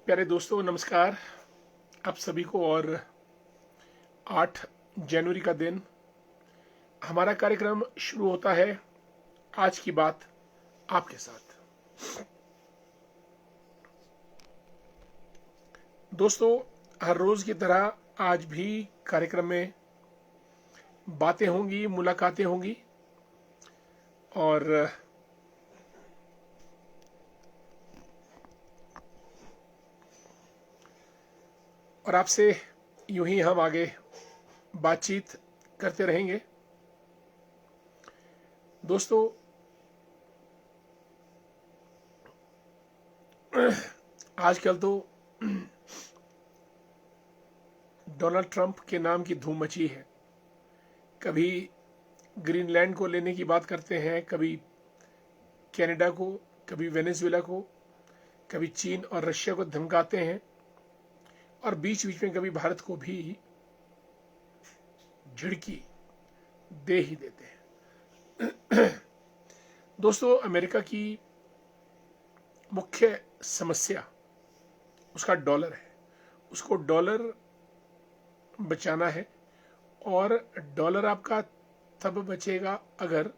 प्यारे दोस्तों नमस्कार। आप सभी को और 8 जनवरी का दिन हमारा कार्यक्रम शुरू होता है। आज की बात आपके साथ। दोस्तों, हर रोज की तरह आज भी कार्यक्रम में बातें होंगी, मुलाकातें होंगी और आपसे यूं ही हम आगे बातचीत करते रहेंगे। दोस्तों, आजकल तो डोनाल्ड ट्रंप के नाम की धूम मची है। कभी ग्रीनलैंड को लेने की बात करते हैं, कभी कनाडा को, कभी वेनेजुएला को, कभी चीन और रशिया को धमकाते हैं और बीच बीच में कभी भारत को भी झिड़की दे ही देते हैं। दोस्तों, अमेरिका की मुख्य समस्या उसका डॉलर है। उसको डॉलर बचाना है और डॉलर आपका तब बचेगा अगर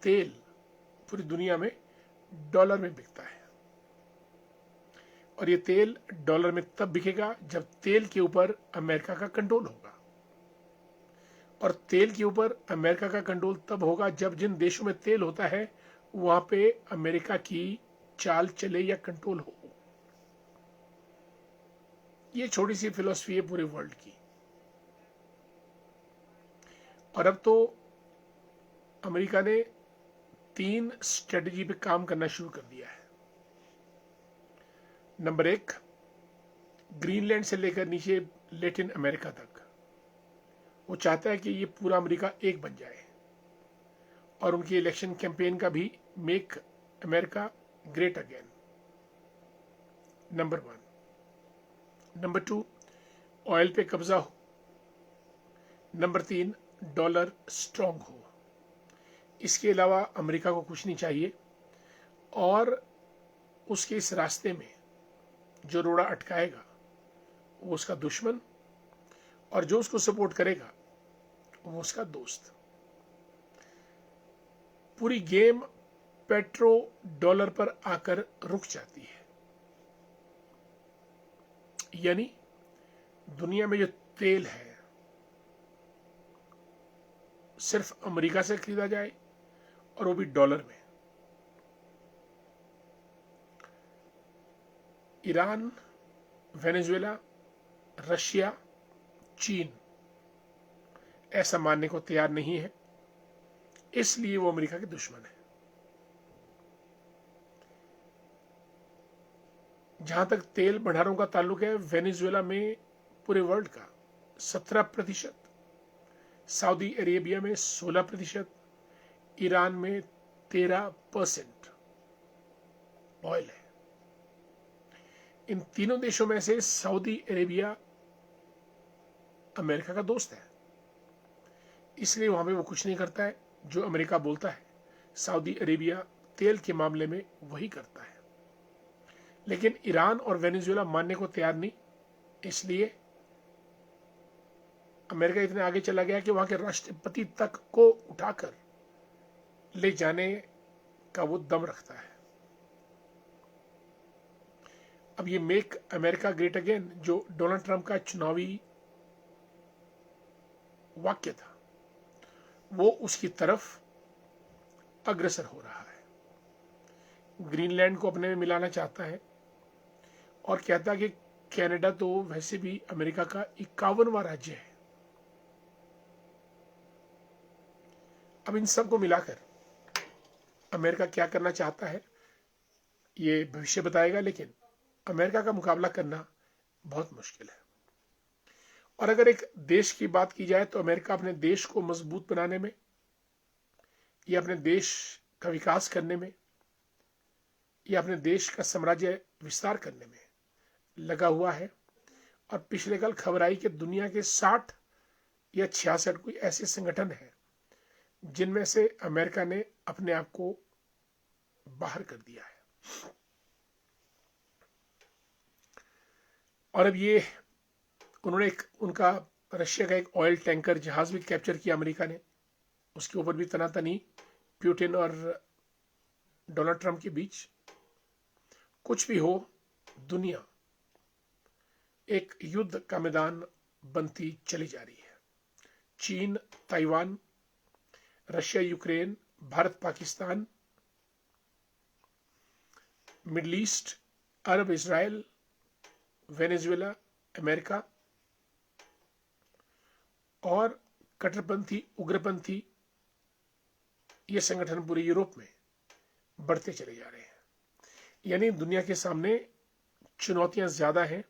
तेल पूरी दुनिया में डॉलर में बिकता है। और ये तेल डॉलर में तब बिकेगा जब तेल के ऊपर अमेरिका का कंट्रोल होगा। और तेल के ऊपर अमेरिका का कंट्रोल तब होगा जब जिन देशों में तेल होता है वहां पे अमेरिका की चाल चले या कंट्रोल हो। ये छोटी सी फिलॉसफी है पूरे वर्ल्ड की। और अब तो अमेरिका ने 3 स्ट्रेटजी पे काम करना शुरू कर दिया है। नंबर 1, ग्रीनलैंड से लेकर नीचे लैटिन अमेरिका तक वो चाहता है कि ये पूरा अमेरिका एक बन जाए। और उनकी इलेक्शन कैंपेन का भी make America great again, number 1। Number 2, oil पे कब्जा हो। नंबर 3, डॉलर स्ट्रांग हो। इसके अलावा अमेरिका को कुछ नहीं चाहिए। और उसके इस रास्ते में जो रोड़ा अटकाएगा वो उसका दुश्मन, और जो उसको सपोर्ट करेगा वो उसका दोस्त। पूरी गेम पेट्रो डॉलर पर आकर रुक जाती है। यानी दुनिया में जो तेल है सिर्फ अमेरिका से खरीदा जाए और वो भी डॉलर में। ईरान, वेनेजुएला, रशिया, चीन ऐसा मानने को तैयार नहीं है, इसलिए वो अमेरिका के दुश्मन है। जहां तक तेल भंडारों का ताल्लुक है, वेनेजुएला में पूरे वर्ल्ड का 17%, सऊदी अरेबिया में 16%, ईरान में 13% ऑयल है। इन तीनों देशों में से सऊदी अरेबिया अमेरिका का दोस्त है, इसलिए वहां पे वो कुछ नहीं करता है जो अमेरिका बोलता है। सऊदी अरेबिया तेल के मामले में वही करता है। लेकिन ईरान और वेनेजुएला मानने को तैयार नहीं, इसलिए अमेरिका इतने आगे चला गया कि वहां के राष्ट्रपति तक को उठाकर ले जाने का वो दम रखता है। अब ये मेक अमेरिका ग्रेट अगेन जो डोनाल्ड ट्रंप का चुनावी वाक्य था, वो उसकी तरफ अग्रसर हो रहा है। ग्रीनलैंड को अपने में मिलाना चाहता है और कहता है कि कनाडा तो वैसे भी अमेरिका का 51वां राज्य है। अब इन सब को मिलाकर अमेरिका क्या करना चाहता है ये भविष्य बताएगा, लेकिन अमेरिका का मुकाबला करना बहुत मुश्किल है। और अगर एक देश की बात की जाए तो अमेरिका अपने देश को मजबूत बनाने में या अपने देश का विकास करने में या अपने देश का साम्राज्य विस्तार करने में लगा हुआ है। और पिछले कल खबर आई कि दुनिया के 60 या 66 कोई ऐसे संगठन हैं जिनमें से अमेरिका ने अपने आप को बाहर कर दिया है। और अब ये उन्होंने उनका रशिया का एक ऑयल टैंकर जहाज भी कैप्चर किया अमेरिका ने। उसके ऊपर भी तनातनी पुतिन और डोनाल्ड ट्रंप के बीच। कुछ भी हो, दुनिया एक युद्ध का मैदान बनती चली जा रही है। चीन, Taiwan, Russia, Ukraine, Bharat, Pakistan, Middle East, Arab, Israel, Venezuela, America और कट्टरपंथी, उग्रपंथी, ये संगठन पूरे यूरोप में बढ़ते चले जा रहे हैं। यानी दुनिया के सामने चुनौतियां ज्यादा हैं,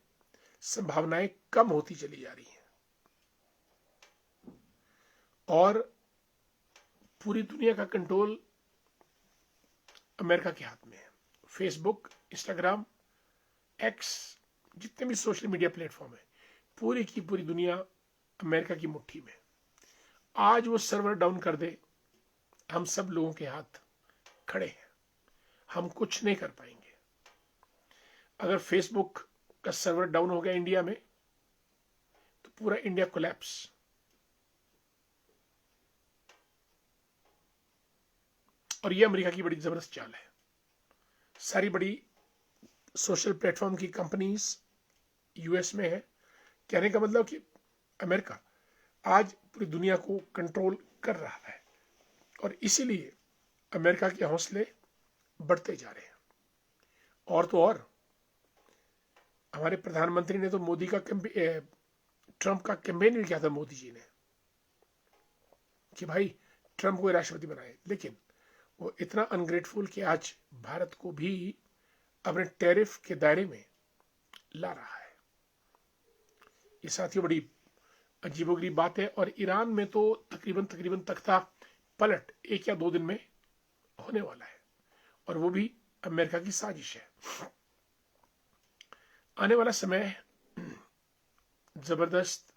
संभावनाएं कम होती चली जा रही हैं और पूरी दुनिया का कंट्रोल अमेरिका के हाथ में है। फेसबुक, इंस्टाग्राम, एक्स, जितने भी सोशल मीडिया प्लेटफॉर्म है, पूरी की पूरी दुनिया अमेरिका की मुट्ठी में। आज वो सर्वर डाउन कर दे, हम सब लोगों के हाथ खड़े हैं, हम कुछ नहीं कर पाएंगे। अगर फेसबुक का सर्वर डाउन हो गया इंडिया में तो पूरा इंडिया कोलैप्स। और ये अमेरिका की बड़ी जबरदस्त चाल है। सारी बड़ी सोशल प्लेटफॉर्म की कंपनीज यूएस में है। कहने का मतलब कि अमेरिका आज पूरी दुनिया को कंट्रोल कर रहा है और इसीलिए अमेरिका के हौसले बढ़ते जा रहे हैं। और तो और हमारे प्रधानमंत्री ने तो मोदी का ट्रंप का कैंपेन भी किया था मोदी जी ने कि भाई ट्रंप को राष्ट्रपति बनाए, लेकिन वो इतना अनग्रेटफुल कि आज भारत को भी अपने टैरिफ के दायरे में ला रहा है। ये साथियों बड़ी अजीबोगरीब बात है। और ईरान में तो तकरीबन तख्ता पलट 1 या 2 दिन में होने वाला है और वो भी अमेरिका की साजिश है। आने वाला समय जबरदस्त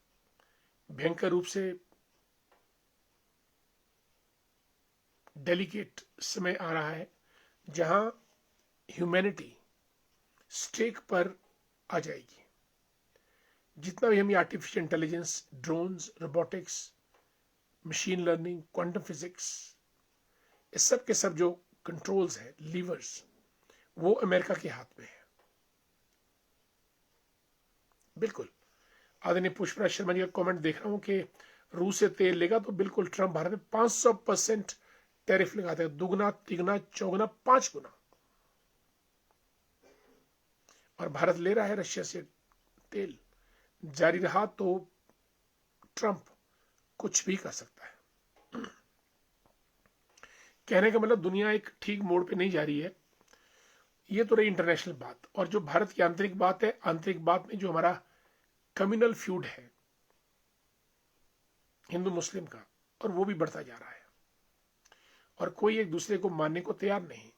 भयंकर रूप से डेलिकेट समय आ रहा है जहां ह्यूमैनिटी स्टेक पर आ जाएगी। जितना भी हम ये artificial intelligence, drones, robotics, machine learning, quantum physics, इस सब के सब जो कंट्रोल्स हैं, लीवर्स, वो अमेरिका के हाथ में है। बिल्कुल आदरणीय पुष्पराज शर्मा जी का कमेंट देख रहा हूं कि रूस से तेल लेगा तो बिल्कुल ट्रंप भारत में 500% टैरिफ लगाते हैं, दुगना, तिगुना, चौगुना, 5 गुना। और भारत ले रहा है रशिया से तेल। जारी रहा तो ट्रंप कुछ भी कर सकता है। कहने का मतलब दुनिया एक ठीक मोड़ पे नहीं जा रही है। ये तो रही इंटरनेशनल बात। और जो भारत की आंतरिक बात है, आंतरिक बात में जो हमारा कम्युनल फ्यूड है हिंदू मुस्लिम का, और वो भी बढ़ता जा रहा है और कोई एक दूसरे को मानने को तैयार नहीं।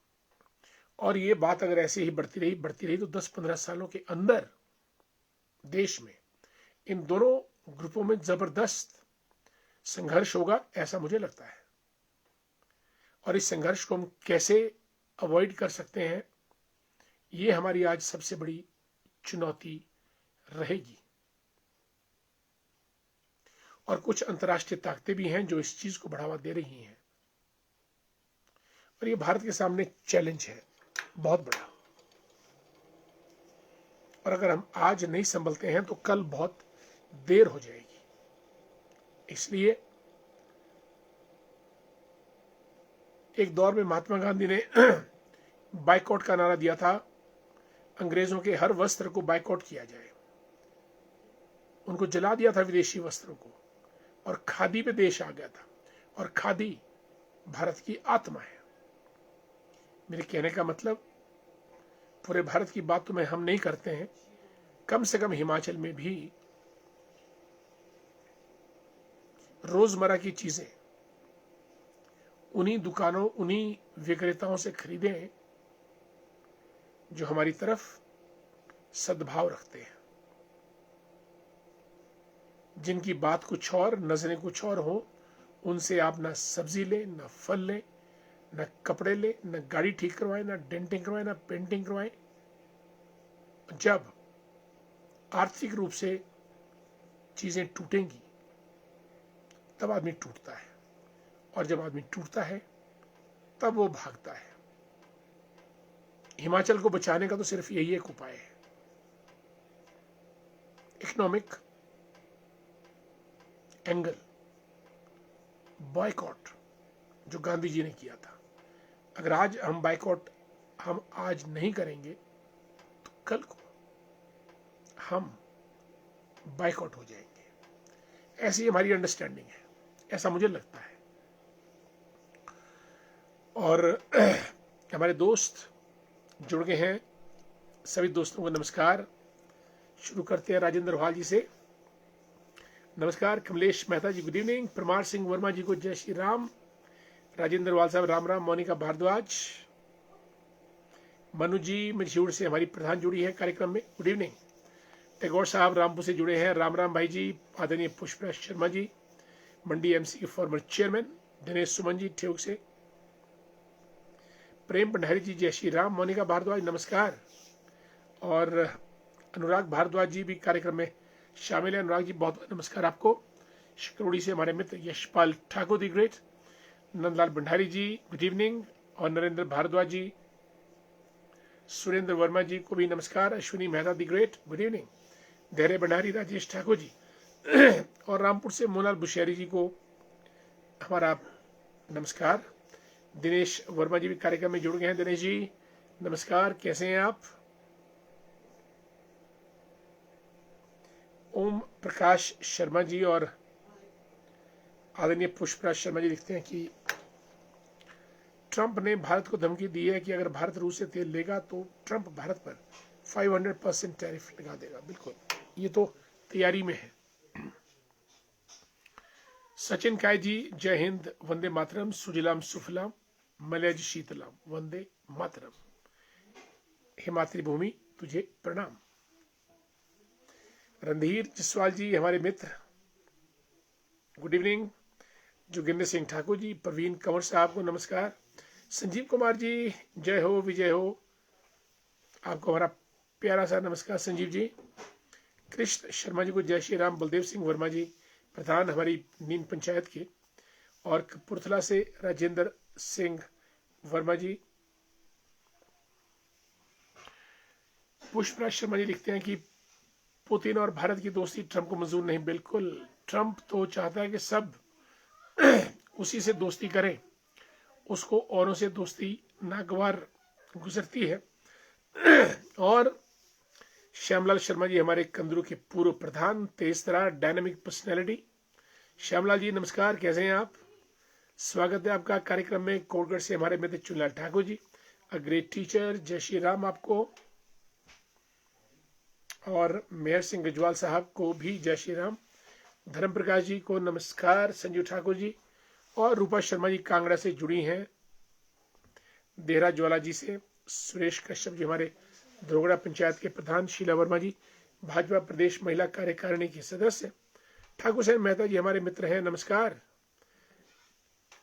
और ये बात अगर ऐसे ही बढ़ती रही तो 10-15 सालों के अंदर देश में इन दोनों ग्रुपों में जबरदस्त संघर्ष होगा, ऐसा मुझे लगता है। और इस संघर्ष को हम कैसे अवॉइड कर सकते हैं, ये हमारी आज सबसे बड़ी चुनौती रहेगी। और कुछ अंतर्राष्ट्रीय ताकतें भी हैं जो इस चीज को बढ़ावा दे रही हैं और ये भारत के सामने चैलेंज है बहुत बड़ा। और अगर हम आज नहीं संभलते हैं तो कल बहुत देर हो जाएगी। इसलिए एक दौर में महात्मा गांधी ने बाइकआउट का नारा दिया था, अंग्रेजों के हर वस्त्र को बाइकआउट किया जाए। उनको जला दिया था विदेशी वस्त्रों को और खादी पे देश आ गया था। और खादी भारत की आत्मा है। मेरे कहने का मतलब पूरे भारत की बात तो हम नहीं करते हैं, कम से कम हिमाचल में भी रोजमर्रा की चीजें उन्हीं दुकानों, उन्हीं विक्रेताओं से खरीदें जो हमारी तरफ सद्भाव रखते हैं, जिनकी बात कुछ और, नजरें कुछ और हो। उनसे आप ना सब्जी लें, ना फल लें, ना कपड़े लें, ना गाड़ी ठीक करवाएं, ना डेंटिंग करवाएं, ना पेंटिंग करवाएं। जब आर्थिक रूप से चीजें टूटेंगी तब आदमी टूटता है, और जब आदमी टूटता है तब वो भागता है। हिमाचल को बचाने का तो सिर्फ यही एक उपाय है, इकोनॉमिक एंगल, बॉयकॉट, जो गांधी जी ने किया था। अगर आज हम बाइकआउट हम आज नहीं करेंगे तो कल को हम बाइकआउट हो जाएंगे। ऐसी हमारी अंडरस्टैंडिंग है, ऐसा मुझे लगता है। और हमारे दोस्त जुड़ गए हैं, सभी दोस्तों को नमस्कार। शुरू करते हैं राजेंद्र रोहाल जी से। नमस्कार। कमलेश मेहता जी गुड इवनिंग। परमार सिंह वर्मा जी को जय श्री राम। राजेंद्र वाल साहब राम राम। मोनिका भारद्वाज, मनु जी मशहूर से हमारी प्रधान जुड़ी है कार्यक्रम में, गुड इवनिंग। टैगोर साहब रामपुर से जुड़े हैं, राम राम भाई जी। आदरणीय पुष्पराज शर्मा जी, मंडी एमसी के फॉर्मर चेयरमैन। दिनेश सुमन जी ठेउक से। प्रेम भंडारी जी जय श्री राम। मोनिका भारद्वाज नमस्कार। और अनुराग भारद्वाज जी भी कार्यक्रम में शामिल है। अनुराग जी बहुत बहुत नमस्कार आपको। शिकरोड़ी से हमारे मित्र Yashpal Thakur the great. Nandlal Bhandari ji good evening. और नरेंद्र भारद्वाज जी, सुरेंद्र वर्मा जी को भी नमस्कार। Ashwini Mehta the great good evening. धैर्य भंडारी, राजेश ठाकुर जी और रामपुर से मोनाल बुशेरी जी को हमारा नमस्कार। दिनेश वर्मा जी भी कार्यक्रम में जुड़ गए हैं। दिनेश जी नमस्कार, कैसे हैं आप? ओम प्रकाश शर्मा जी और आदरणीय पुष्पराज शर्मा जी लिखते हैं कि ट्रंप ने भारत को धमकी दी है कि अगर भारत रूस से तेल लेगा तो ट्रंप भारत पर 500% टैरिफ लगा देगा। बिल्कुल, ये तो तैयारी में है। सचिन काय जी जय हिंद, वंदे मातरम। सुजलाम सुफलाम मलयज शीतलाम, वंदे मातरम। हे मातृभूमि तुझे प्रणाम। रणधीर जसवाल जी हमारे मित्र, गुड इवनिंग। जोगिंदर सिंह ठाकुर जी, प्रवीण कंवर साहब को नमस्कार। संजीव कुमार जी जय हो विजय हो, आपको हमारा प्यारा सा नमस्कार संजीव जी। कृष्ण शर्मा जी को जय श्री राम। बलदेव सिंह वर्मा जी प्रधान हमारी नीम पंचायत के, और कपूरथला से राजेंद्र सिंह वर्मा जी। पुष्पराज शर्मा जी लिखते हैं कि पुतिन और भारत की दोस्ती ट्रंप को मंजूर नहीं। बिल्कुल, ट्रंप तो चाहता है कि सब उसी से दोस्ती करें, उसको औरों से दोस्ती नागवार गुजरती है। और श्यामलाल शर्मा जी हमारे कंदरू के पूर्व प्रधान, तेज तरार डायनामिक पर्सनैलिटी। श्यामलाल जी नमस्कार, कैसे हैं आप? स्वागत है आपका कार्यक्रम में। कोटगढ़ से हमारे मित्र चुनलाल Thakur ji, a great teacher, जय श्री राम आपको। और मेहर सिंह गजवाल साहब को भी जय श्री राम। धर्म प्रकाश जी को नमस्कार। संजीव ठाकुर जी और रूपा शर्मा जी कांगड़ा से जुड़ी हैं। देहरा ज्वाला जी से सुरेश कश्यप जी हमारे धरोगड़ा पंचायत के प्रधान। शीला वर्मा जी भाजपा प्रदेश महिला कार्यकारिणी की सदस्य। ठाकुर सेन मेहता जी हमारे मित्र हैं, नमस्कार।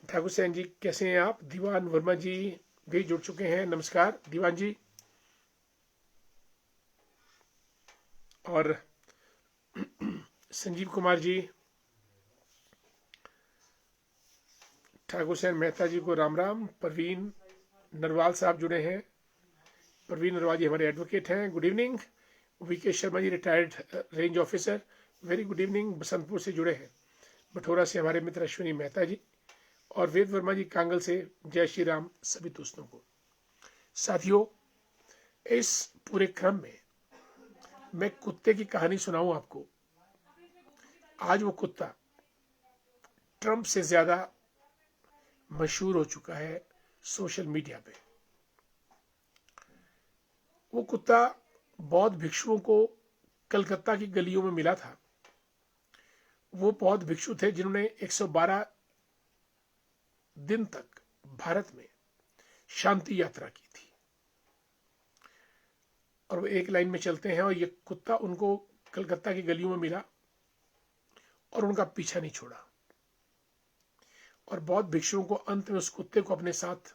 ठाकुर सेन जी कैसे हैं आप? दीवान वर्मा जी भी जुड़ चुके हैं, नमस्कार दीवान जी। और संजीव कुमार जी, ठाकुर सेन मेहता जी को राम राम। प्रवीण नरवाल साहब जुड़े हैं। प्रवीण नरवाल जी हमारे एडवोकेट हैं, good evening. VK Sharma ji retired range officer, very good evening, Basantpur से जुड़े हैं। बठोरा से हमारे मित्र अश्विनी मेहता जी और वेद वर्मा जी कांगल से, जय श्री राम सभी दोस्तों को। साथियों, इस पूरे क्रम में मैं कुत्ते की कहानी सुनाऊं आपको। आज वो कुत्ता ट्रंप से ज्यादा मशहूर हो चुका है सोशल मीडिया पे। वो कुत्ता बौद्ध भिक्षुओं को कलकत्ता की गलियों में मिला था। वो बौद्ध भिक्षु थे जिन्होंने 112 दिन तक भारत में शांति यात्रा की थी। और वो एक लाइन में चलते हैं, और ये कुत्ता उनको कलकत्ता की गलियों में मिला और उनका पीछा नहीं छोड़ा। और बौद्ध भिक्षुओं को अंत में उस कुत्ते को अपने साथ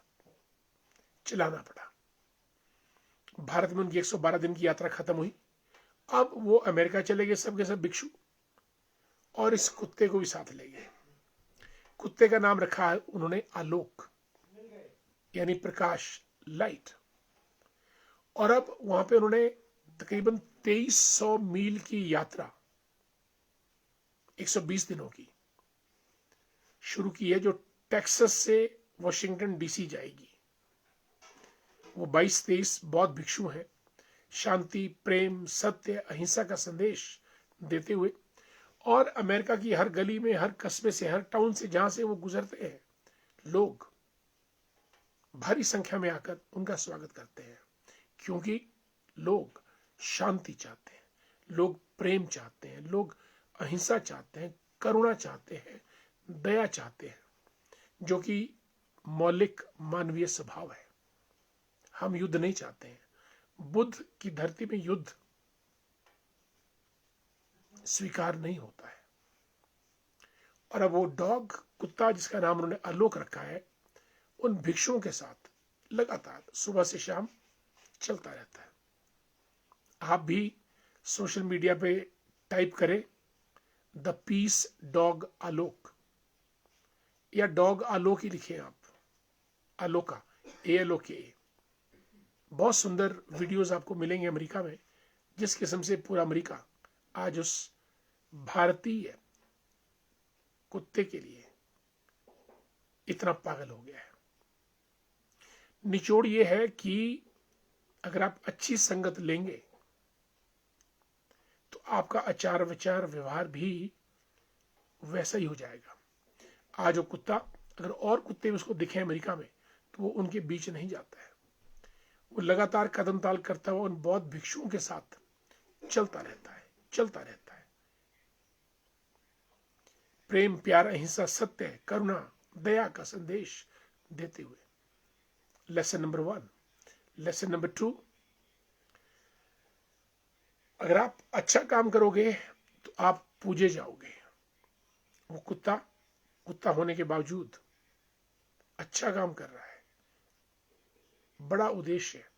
चलाना पड़ा। भारत में उनकी 112 दिन की यात्रा खत्म हुई अब वो अमेरिका चले गए सब के सब भिक्षु, और इस कुत्ते को भी साथ ले गए। कुत्ते का नाम रखा है उन्होंने आलोक, यानी प्रकाश, लाइट। और अब वहां पे उन्होंने तकरीबन 2300 मील की यात्रा 120 दिनों की शुरू की है, जो टेक्सास से वॉशिंगटन डीसी जाएगी। वो 22-23 बौद्ध भिक्षु हैं, शांति, प्रेम, सत्य, अहिंसा का संदेश देते हुए, और अमेरिका की हर गली में, हर कस्बे से, हर टाउन से जहां से वो गुजरते हैं, लोग भारी संख्या में आकर उनका स्वागत करते हैं, क्योंकि लोग शांति चाहते हैं, लोग प्रेम चाहते हैं, लोग अहिंसा चाहते हैं, करुणा चाहते हैं, दया चाहते हैं, जो कि मौलिक मानवीय स्वभाव है। हम युद्ध नहीं चाहते हैं। बुद्ध की धरती में युद्ध स्वीकार नहीं होता है। और अब वो डॉग, कुत्ता, जिसका नाम उन्होंने आलोक रखा है, उन भिक्षुओं के साथ लगातार सुबह से शाम चलता रहता है। आप भी सोशल मीडिया पे टाइप करें द पीस डॉग आलोक, या डॉग आलोक ही लिखें आप, आलोका, ALOK। बहुत सुंदर वीडियोस आपको मिलेंगे अमेरिका में, जिस किस्म से पूरा अमेरिका आज उस भारतीय कुत्ते के लिए इतना पागल हो गया है। निचोड़ ये है कि अगर आप अच्छी संगत लेंगे तो आपका आचार विचार व्यवहार भी वैसा ही हो जाएगा। आज वो कुत्ता, अगर और कुत्ते उसको दिखे अमेरिका में, तो वो उनके बीच नहीं जाता है। वो लगातार कदम ताल करता हुआ उन बौद्ध भिक्षुओं के साथ चलता रहता है, चलता रहता है। प्रेम, प्यार, अहिंसा, सत्य, करुणा, दया का संदेश देते हुए। Lesson number 1। लेसन नंबर 2, अगर आप अच्छा काम करोगे तो आप पूजे जाओगे। वो कुत्ता होने के बावजूद अच्छा काम कर रहा है, बड़ा उद्देश्य है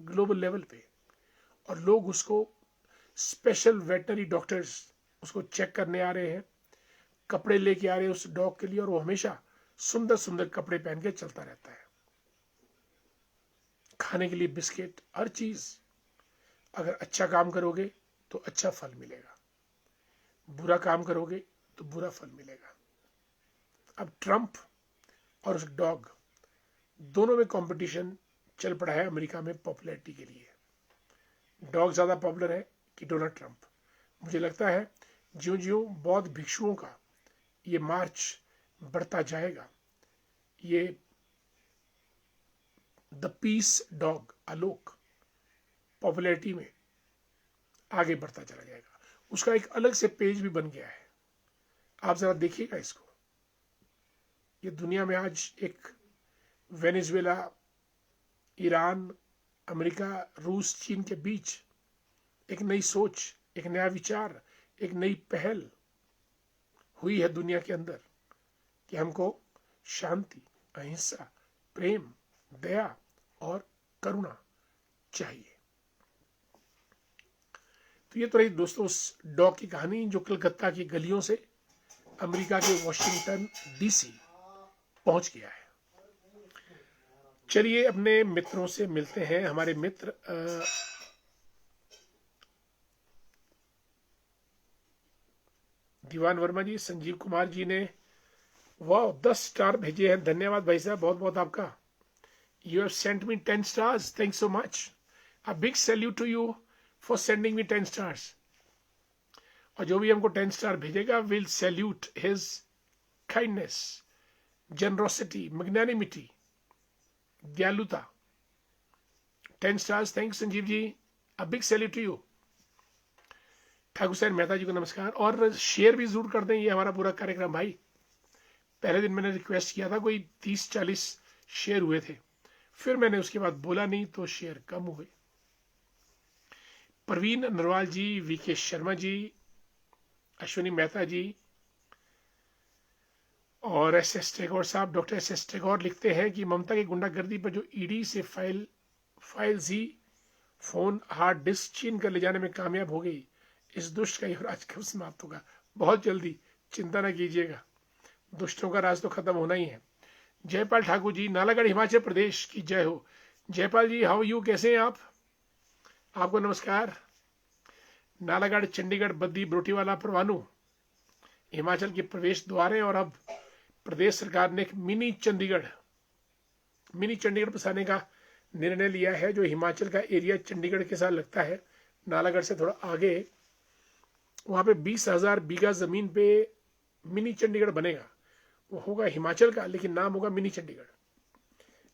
ग्लोबल लेवल पे, और लोग उसको, स्पेशल वेटनरी डॉक्टर्स उसको चेक करने आ रहे हैं, कपड़े लेके आ रहे हैं उस डॉग के लिए, और वो हमेशा सुंदर सुंदर कपड़े पहन के चलता रहता है। खाने के लिए बिस्किट, हर चीज। अगर अच्छा काम करोगे तो अच्छा फल मिलेगा, बुरा काम करोगे तो बुरा फल मिलेगा। अब ट्रंप और उस डॉग दोनों में कंपटीशन चल पड़ा है अमेरिका में पॉपुलैरिटी के लिए। डॉग ज्यादा पॉपुलर है कि डोनाल्ड ट्रंप? मुझे लगता है ज्यों ज्यों बौद्ध भिक्षुओं का ये मार्च बढ़ता जाएगा, ये the peace dog Alok popularity में आगे बढ़ता चला जाएगा। उसका एक अलग से पेज भी बन गया है, आप जरा देखिएगा इसको। ये दुनिया में आज एक वेनेजुएला, ईरान, अमेरिका, रूस, चीन के बीच एक नई सोच, एक नया विचार, एक नई पहल हुई है दुनिया के अंदर कि हमको शांति, अहिंसा, प्रेम, दया और करुणा चाहिए। तो ये तो रही दोस्तों उस डॉग की कहानी जो कलकत्ता की गलियों से अमेरिका के वॉशिंगटन डीसी पहुंच गया है। चलिए अपने मित्रों से मिलते हैं। हमारे मित्र दीवान वर्मा जी, संजीव कुमार जी ने वाह 10 स्टार भेजे हैं। धन्यवाद भाई साहब, बहुत बहुत आपका। You have sent me 10 stars, thanks so much. A big salute to you for sending me 10 stars. और जो भी हमको 10 स्टार भेजेगा, will salute his kindness, generosity, magnanimity, दयालुता। 10 stars, thanks Sanjeev ji, a big salute to you. Thakur Sain Mehta ji को नमस्कार, और share भी जरूर कर दें ये हमारा पूरा कार्यक्रम भाई। पहले दिन मैंने रिक्वेस्ट किया था, कोई 30-40 शेयर हुए थे, फिर मैंने उसके बाद बोला नहीं तो शेयर कम हुए। प्रवीण नरवाल जी, VK शर्मा जी, अश्विनी मेहता जी और SS टेगौर साहब, डॉक्टर SS टेगौर लिखते हैं कि ममता की गुंडागर्दी पर जो ED से file Z phone hard disk छीन कर ले जाने में कामयाब हो गई। इस दुष्ट का युवराज कब समाप्त होगा? बहुत जल्दी, चिंता न कीजिएगा, दुष्टों का राज तो खत्म होना ही है। जयपाल ठाकुर जी, नालागढ़ हिमाचल प्रदेश की जय हो। जयपाल जी, हाउ यू, कैसे हैं आप? आपको नमस्कार। नालागढ़, चंडीगढ़, बद्दी, बरोटीवाला, परवाणु हिमाचल के प्रवेश द्वार है। और अब प्रदेश सरकार ने एक मिनी चंडीगढ़ बसाने का निर्णय लिया है, जो हिमाचल का एरिया चंडीगढ़ के साथ लगता है, नालागढ़ से थोड़ा आगे। वहां पे 20,000 बीघा जमीन पे मिनी चंडीगढ़ बनेगा। वो होगा हिमाचल का, लेकिन नाम होगा मिनी चंडीगढ़।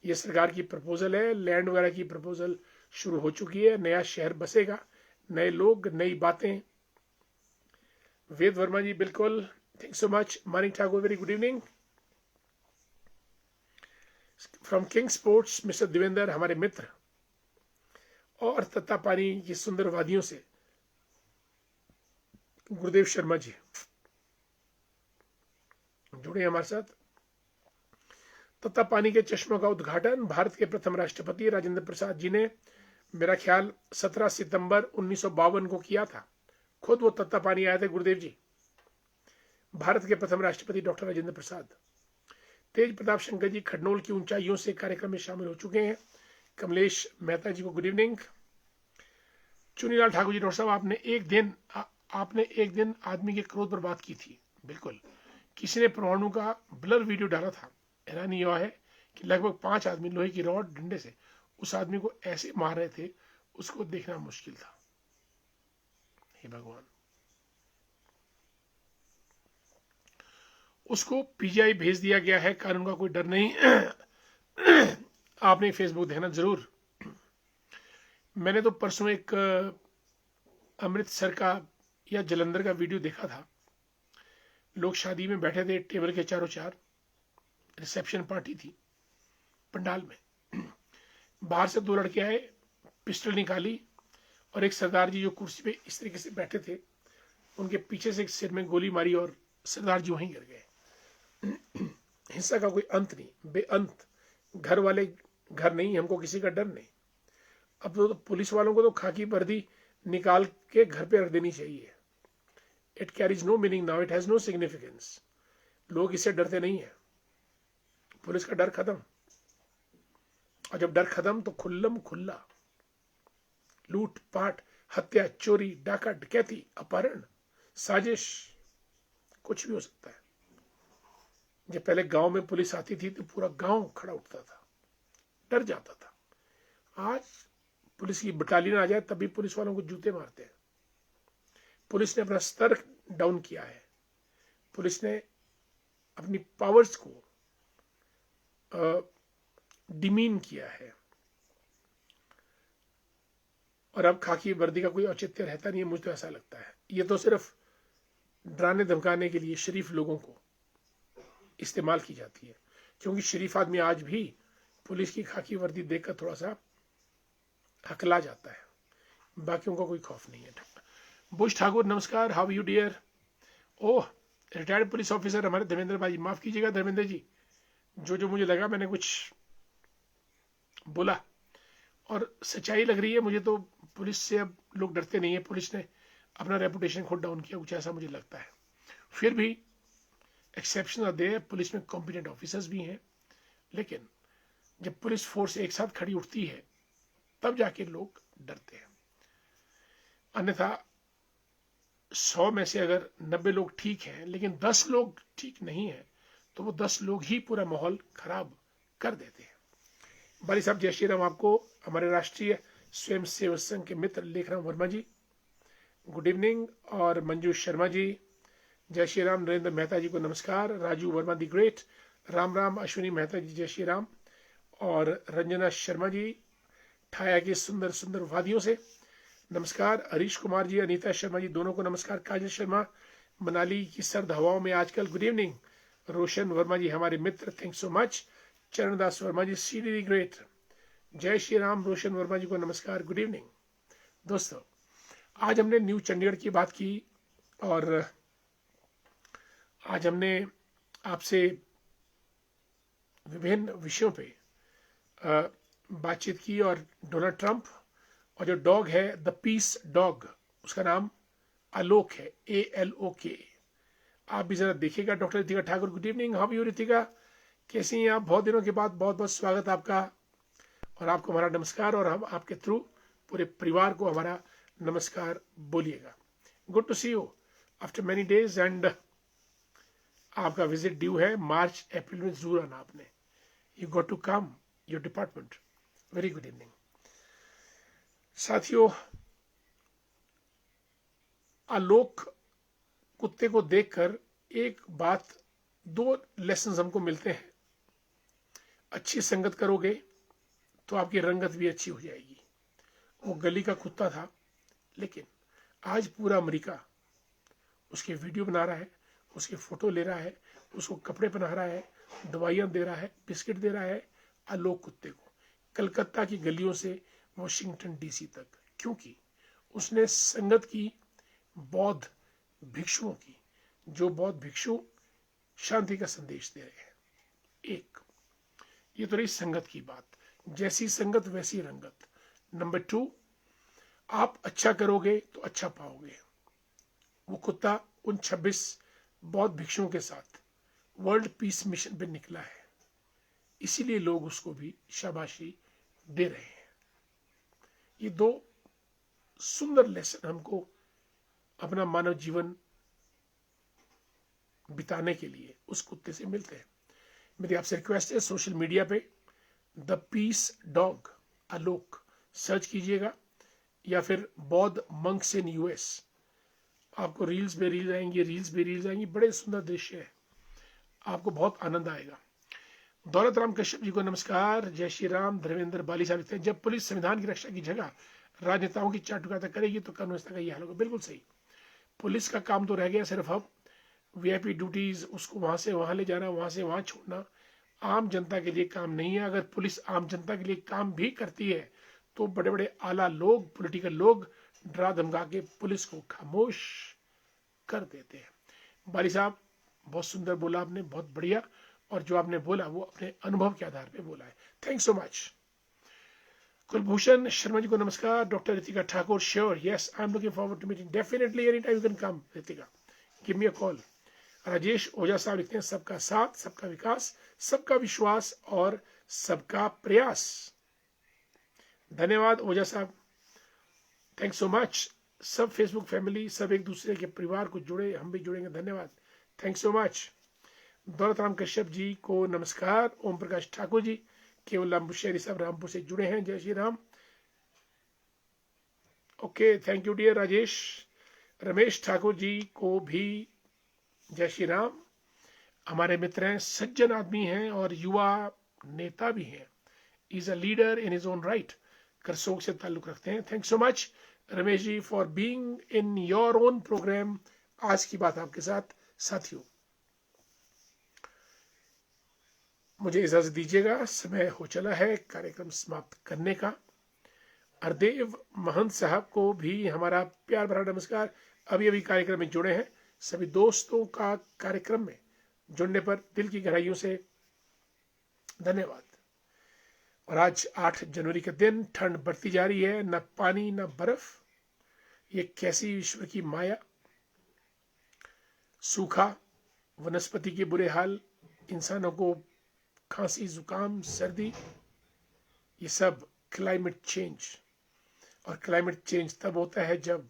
ये सरकार की प्रपोजल है, लैंड वगैरह की प्रपोजल शुरू हो चुकी है। नया शहर बसेगा, नए लोग, नई बातें। वेद वर्मा जी, बिल्कुल, thank so much. Manik Thakur, very good evening from king sports. Mister Devendra, हमारे मित्र, और तत्तापानी की सुंदर वादियों से गुरुदेव शर्मा जी जुड़े हमारे साथ। तत्तापानी के चश्मों का उद्घाटन भारत के प्रथम राष्ट्रपति राजेंद्र प्रसाद जी ने, मेरा ख्याल 17 सितंबर 1952 को किया था। खुद वो तत्तापानी आए थे गुरुदेव जी। भारत के प्रथम राष्ट्रपति डॉक्टर राजेंद्र प्रसाद। तेज प्रताप शंकर जी खडनोल की ऊंचाइयों से कार्यक्रम में शामिल हो चुके हैं। कमलेश मेहता जी को good evening. Chunilal Thakur ji, doctor साहब, आपने एक दिन आदमी के क्रोध पर बात की थी। बिल्कुल, किसी ने परमाणु का ब्लर वीडियो डाला था। हैरानी यह है कि लगभग 5 आदमी लोहे की रॉड डंडे से उस आदमी को ऐसे मार रहे थे, उसको देखना मुश्किल था। हे भगवान, उसको पीजीआई भेज दिया गया है, कानून का कोई डर नहीं। आपने फेसबुक देखना जरूर। मैंने तो परसों एक अमृतसर का या जलंधर का वीडियो देखा था। लोग शादी में बैठे थे, टेबल के चारों चार, रिसेप्शन पार्टी थी पंडाल में। बाहर से 2 लड़के आए, पिस्टल निकाली, और एक सरदार जी जो कुर्सी पे इस तरीके से बैठे थे, उनके पीछे से एक सिर में गोली मारी और सरदार जी वहीं गिर गए। हिंसा का कोई अंत नहीं, बेअंत। घर वाले घर नहीं, हमको किसी का डर नहीं। अब तो पुलिस वालों को तो खाकी वर्दी निकाल के घर पे रख देनी चाहिए। It carries no meaning now, it has no significance. लोग इससे डरते नहीं है। पुलिस का डर खत्म, और जब डर खत्म तो खुल्लम खुल्ला लूट पाट, हत्या, चोरी, डाका, डकैती, अपहरण, साजिश, कुछ भी हो सकता है। जब पहले गांव में पुलिस आती थी तो पूरा गांव खड़ा उठता था, डर जाता था। आज पुलिस की बटालियन आ जाए तब भी पुलिस वालों को जूते मारते हैं। पुलिस ने अपना स्तर डाउन किया है। पुलिस ने अपनी पावर्स को डिमीन किया है, और अब खाकी वर्दी का कोई औचित्य रहता नहीं है। मुझे तो ऐसा लगता है ये तो सिर्फ डराने धमकाने के लिए शरीफ लोगों को इस्तेमाल की जाती है, क्योंकि शरीफ आदमी आज भी पुलिस की खाकी वर्दी देखकर थोड़ा सा हकला जाता है, बाकियों का कोई खौफ नहीं है। बुश ठाकुर, नमस्कार, how you dear. Oh, retired police officer हमारे धर्मेंद्र भाई, माफ कीजिएगा धर्मेंद्र जी, जो मुझे लगा मैंने कुछ बोला, और सच्चाई लग रही है मुझे तो। पुलिस से अब लोग डरते नहीं है। पुलिस ने अपना रेपुटेशन खुद डाउन किया, कुछ ऐसा मुझे लगता है। फिर भी एक्सेप्शन आते हैं, पुलिस में कॉम्पिटेंट ऑफिसर्स भी हैं, लेकिन जब पुलिस फोर्स एक साथ खड़ी उठती है तब जाके लोग डरते हैं। अन्यथा 100 में से अगर 90 लोग ठीक हैं लेकिन 10 लोग ठीक नहीं है, तो वो 10 लोग ही पूरा माहौल खराब कर देते हैं। बाली साहब, जय श्री राम। आपको हमारे राष्ट्रीय स्वयं सेवक संघ के मित्र लेखराम वर्मा जी, गुड इवनिंग। और मंजू शर्मा जी, जय श्री राम। नरेंद्र मेहता जी को नमस्कार। Raju Verma the great, Ram Ram. अश्विनी मेहता जी, जय श्री राम। और रंजना शर्मा जी, ठाया की सुंदर सुंदर वादियों से नमस्कार। हरीश कुमार जी, अनीता शर्मा जी, दोनों को नमस्कार। काजल शर्मा, मनाली की सर्द हवाओं में आजकल, गुड इवनिंग। रोशन वर्मा जी, हमारे मित्र, thank so much. Charandas Verma ji, सीडी ग्रेट, जय श्री राम। रोशन वर्मा जी को नमस्कार, गुड इवनिंग। दोस्तों, आज हमने न्यू चंडीगढ़ की बात की, और आज हमने आपसे विभिन्न विषयों पे बातचीत की, और डोनाल्ड ट्रंप और जो डॉग है द पीस डॉग, उसका नाम आलोक है, ALOK। आप भी जरा देखिएगा। Doctor Ritika Thakur, good evening, how you Ritika, कैसी हैं आप? बहुत दिनों के बाद बहुत बहुत स्वागत आपका, और आपको हमारा नमस्कार, और हम आपके थ्रू पूरे परिवार को हमारा नमस्कार बोलिएगा। Good to see you after many days, and आपका विजिट ड्यू है मार्च अप्रैल में, जरूर आना आपने। You got to come your department. Very good evening साथियों। आलोक कुत्ते को देखकर एक बात, दो लेसन हमको मिलते हैं। अच्छी संगत करोगे तो आपकी रंगत भी अच्छी हो जाएगी। वो गली का कुत्ता था, लेकिन आज पूरा अमेरिका उसके वीडियो बना रहा है, उसके फोटो ले रहा है, उसको कपड़े पहना रहा है, दवाइयां दे रहा है, बिस्किट दे रहा है आलोक कुत्ते को, कलकत्ता की गलियों से वॉशिंगटन DC तक, क्योंकि उसने संगत की बौद्ध भिक्षुओं की, जो बौद्ध भिक्षु शांति का संदेश दे रहे हैं। एक ये तो रही संगत की बात, जैसी संगत वैसी रंगत। नंबर 2, आप अच्छा करोगे तो अच्छा पाओगे। वो कुत्ता उन 26 बौद्ध भिक्षुओं के साथ वर्ल्ड पीस मिशन पे निकला है, इसीलिए लोग उसको भी शाबाशी दे रहे हैं। ये दो सुंदर लेसन हमको अपना मानव जीवन बिताने के लिए उस कुत्ते से मिलते हैं। मेरी आपसे रिक्वेस्ट है, सोशल मीडिया पे the peace dog Alok search कीजिएगा, या फिर बौद्ध मंक्स इन US। आपको रील्स पे रील्स आएंगी, बड़े सुंदर दृश्य है, आपको बहुत आनंद आएगा। दौलत राम कश्यप जी को नमस्कार, जय श्री राम। धर्मेंद्र बाली साहब लिखते हैं, जब पुलिस संविधान की रक्षा की जगह राजनेताओं की चाटुकारिता करेगी तो कानून व्यवस्था का यह हाल होगा। बिल्कुल सही। पुलिस का काम तो रह गया सिर्फ अब VIP ड्यूटीज, उसको वहां से वहां ले जाना, वहां से वहां छोड़ना, आम जनता के लिए काम नहीं है। अगर पुलिस आम जनता के लिए काम भी करती है तो बड़े बड़े आला लोग, पॉलिटिकल लोग डरा धमका के पुलिस को खामोश कर देते हैं। बाली साहब बहुत सुंदर बोला आपने, बहुत बढ़िया, और जो आपने बोला वो अपने अनुभव के आधार पे बोला है। Thanks so much. Kulbhushan Sharma ji को नमस्कार। Doctor Ritika Thakur, sure, yes, I am looking forward to meeting, definitely any time you can come Ritika, give me a call. Rajesh Ojha साहब लिखते हैं, सबका साथ, सबका विकास, सबका विश्वास और सबका प्रयास। धन्यवाद ओझा साहब, थैंक्स सो मच। सब फेसबुक फैमिली, सब एक दूसरे के परिवार को जुड़े, हम भी जुड़ेंगे, धन्यवाद, thanks so much. Daulat Ram Kashyap ji को नमस्कार। ओम प्रकाश ठाकुर जी, केवल बुशेरी साहब रामपुर से जुड़े हैं, जय Shri Ram. Okay, thank you dear Rajesh. Ramesh Thakur ji को भी जय श्री राम। हमारे मित्र हैं, सज्जन आदमी हैं और युवा नेता भी हैं। Is a leader in his own right, Karsog से ताल्लुक रखते हैं। Thanks so much Ramesh ji for being in your own programme. आज की बात आपके साथ। साथियों, मुझे इजाजत दीजिएगा, समय हो चला है कार्यक्रम समाप्त करने का। हरदेव महंत साहब को भी हमारा प्यार भरा नमस्कार, अभी अभी कार्यक्रम में जुड़े हैं। सभी दोस्तों का कार्यक्रम में जुड़ने पर दिल की गहराइयों से धन्यवाद। और आज 8 जनवरी के दिन ठंड बढ़ती जा रही है, न पानी न बर्फ, ये कैसी ईश्वर की माया। सूखा, वनस्पति के बुरे हाल, इंसानों को खांसी, जुकाम, सर्दी, ये सब क्लाइमेट चेंज। और क्लाइमेट चेंज तब होता है जब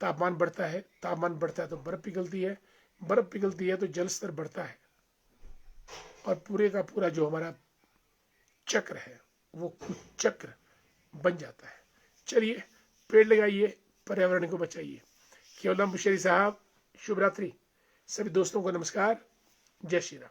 तापमान बढ़ता है, तापमान बढ़ता है तो बर्फ पिघलती है, बर्फ पिघलती है तो जल स्तर बढ़ता है, और पूरे का पूरा जो हमारा चक्र है वो कुचक्र बन जाता है। चलिए, पेड़ लगाइए, पर्यावरण को बचाइए। केवलम बुशेरी साहब, शुभ रात्रि। सभी दोस्तों को नमस्कार, जय श्री राम।